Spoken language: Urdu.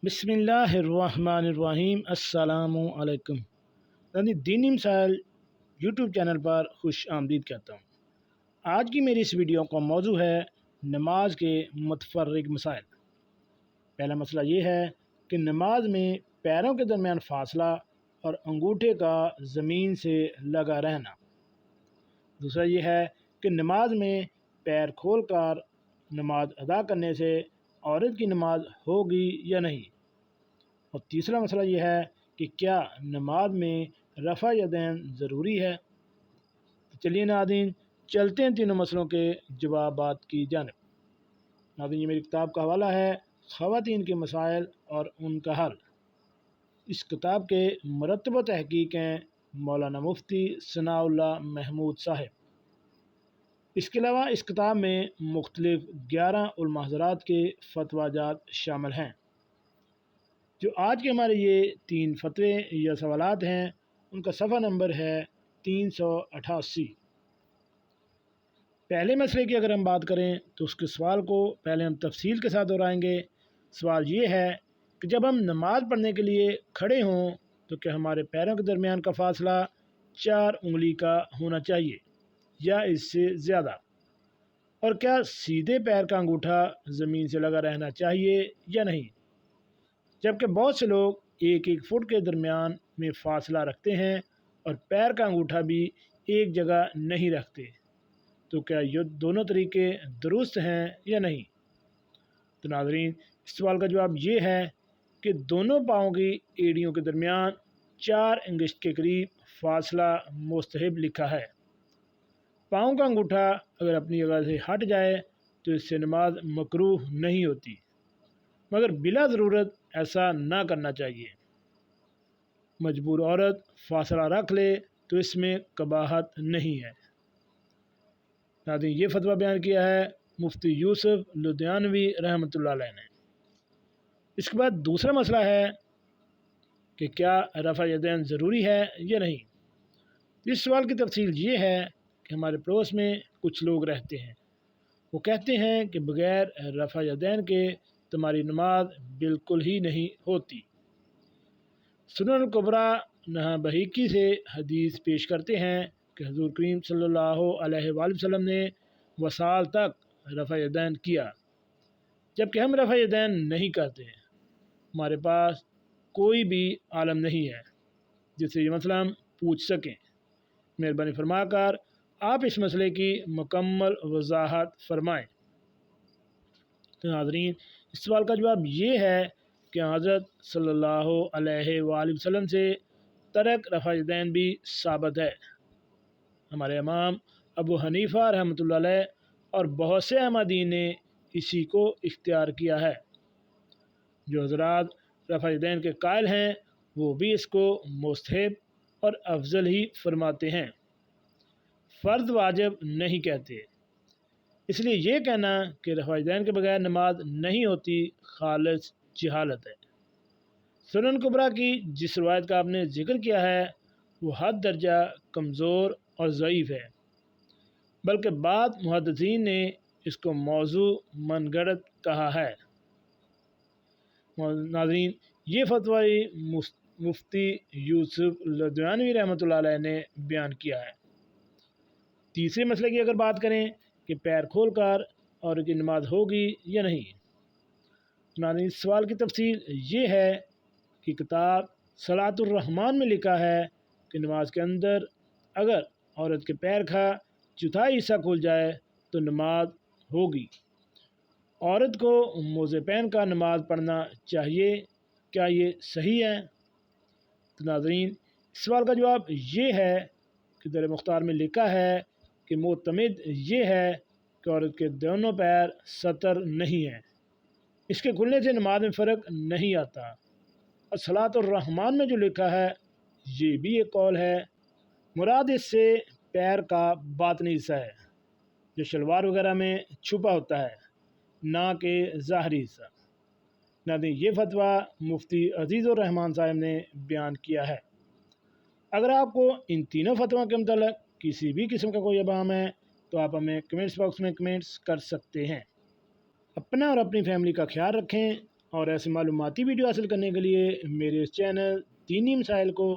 بسم اللہ الرحمن الرحیم۔ السلام علیکم۔ دینی مسائل یوٹیوب چینل پر خوش آمدید کہتا ہوں۔ آج کی میری اس ویڈیو کا موضوع ہے نماز کے متفرق مسائل۔ پہلا مسئلہ یہ ہے کہ نماز میں پیروں کے درمیان فاصلہ اور انگوٹھے کا زمین سے لگا رہنا۔ دوسرا یہ ہے کہ نماز میں پیر کھول کر نماز ادا کرنے سے عورت کی نماز ہوگی یا نہیں۔ اور تیسرا مسئلہ یہ ہے کہ کیا نماز میں رفع یدین ضروری ہے۔ تو چلیے ناظرین چلتے ہیں تینوں مسئلوں کے جوابات کی جانب۔ ناظرین یہ میری کتاب کا حوالہ ہے خواتین کے مسائل اور ان کا حل۔ اس کتاب کے مرتب و تحقیق ہیں مولانا مفتی ثناء اللہ محمود صاحب۔ اس کے علاوہ اس کتاب میں مختلف 11 علماء حضرات کے فتویٰ جات شامل ہیں۔ جو آج کے ہمارے یہ 3 فتوے یا سوالات ہیں ان کا صفحہ نمبر ہے 388۔ پہلے مسئلے کی اگر ہم بات کریں تو اس کے سوال کو پہلے ہم تفصیل کے ساتھ دہرائیں گے۔ سوال یہ ہے کہ جب ہم نماز پڑھنے کے لیے کھڑے ہوں تو کیا ہمارے پیروں کے درمیان کا فاصلہ 4 انگلی کا ہونا چاہیے یا اس سے زیادہ، اور کیا سیدھے پیر کا انگوٹھا زمین سے لگا رہنا چاہیے یا نہیں، جبکہ بہت سے لوگ 1 فٹ کے درمیان میں فاصلہ رکھتے ہیں اور پیر کا انگوٹھا بھی ایک جگہ نہیں رکھتے، تو کیا یہ دونوں طریقے درست ہیں یا نہیں۔ تو ناظرین اس سوال کا جواب یہ ہے کہ دونوں پاؤں کی ایڑیوں کے درمیان 4 انگشت کے قریب فاصلہ مستحب لکھا ہے۔ پاؤں کا انگوٹھا اگر اپنی جگہ سے ہٹ جائے تو اس سے نماز مکروہ نہیں ہوتی، مگر بلا ضرورت ایسا نہ کرنا چاہیے۔ مجبور عورت فاصلہ رکھ لے تو اس میں قباحت نہیں ہے۔ ناظرین یہ فتویٰ بیان کیا ہے مفتی یوسف لدھیانوی رحمۃ اللہ علیہ نے۔ اس کے بعد دوسرا مسئلہ ہے کہ کیا رفع یدین ضروری ہے یا نہیں۔ اس سوال کی تفصیل یہ ہے کہ ہمارے پڑوس میں کچھ لوگ رہتے ہیں، وہ کہتے ہیں کہ بغیر رفع یدین کے تمہاری نماز بالکل ہی نہیں ہوتی۔ سنن الکبریٰ نہا بہیقی سے حدیث پیش کرتے ہیں کہ حضور کریم صلی اللہ علیہ وآلہ وسلم نے وصال تک رفع یدین کیا، جبکہ ہم رفع یدین نہیں کرتے۔ ہمارے پاس کوئی بھی عالم نہیں ہے جس سے یہ مسئلہ ہم پوچھ سکیں۔ مہربانی فرما کر آپ اس مسئلے کی مکمل وضاحت فرمائیں۔ تو ناظرین اس سوال کا جواب یہ ہے کہ حضرت صلی اللہ علیہ وآلہ وسلم سے ترک رفع یدین بھی ثابت ہے۔ ہمارے امام ابو حنیفہ رحمۃ اللہ علیہ اور بہت سے احمدین نے اسی کو اختیار کیا ہے۔ جو حضرات رفع یدین کے قائل ہیں وہ بھی اس کو مستحب اور افضل ہی فرماتے ہیں، فرض واجب نہیں کہتے۔ اس لیے یہ کہنا کہ رفع یدین کے بغیر نماز نہیں ہوتی خالص جہالت ہے۔ سنن کبریٰ کی جس روایت کا آپ نے ذکر کیا ہے وہ حد درجہ کمزور اور ضعیف ہے، بلکہ بعض محدثین نے اس کو موضوع من گڑت کہا ہے۔ ناظرین یہ فتویٰ مفتی یوسف لدھیانوی رحمۃ اللہ علیہ نے بیان کیا ہے۔ تیسرے مسئلے کی اگر بات کریں کہ پیر کھول کر اور کی نماز ہوگی یا نہیں، ناظرین اس سوال کی تفصیل یہ ہے کہ کتاب صلاۃ الرحمان میں لکھا ہے کہ نماز کے اندر اگر عورت کے پیر کا چوتھائی حصہ کھل جائے تو نماز ہوگی۔ عورت کو موزے پہن کر نماز پڑھنا چاہیے، کیا یہ صحیح ہے؟ تو ناظرین اس سوال کا جواب یہ ہے کہ در مختار میں لکھا ہے کہ معتمد یہ ہے کہ عورت کے دونوں پیر سطر نہیں ہیں، اس کے کھلنے سے نماز میں فرق نہیں آتا۔ اور صلاۃ الرحمان میں جو لکھا ہے یہ بھی ایک قول ہے، مراد اس سے پیر کا باطنی حصہ ہے جو شلوار وغیرہ میں چھپا ہوتا ہے، نہ کہ ظاہری حصہ۔ ناظرین یہ فتویٰ مفتی عزیز الرحمان صاحب نے بیان کیا ہے۔ اگر آپ کو ان تینوں فتووں کے متعلق کسی بھی قسم کا کوئی ابہام ہے تو آپ ہمیں کمنٹس باکس میں کمنٹس کر سکتے ہیں۔ اپنا اور اپنی فیملی کا خیال رکھیں۔ اور ایسے معلوماتی ویڈیو حاصل کرنے کے لیے میرے اس چینل دینی مسائل کو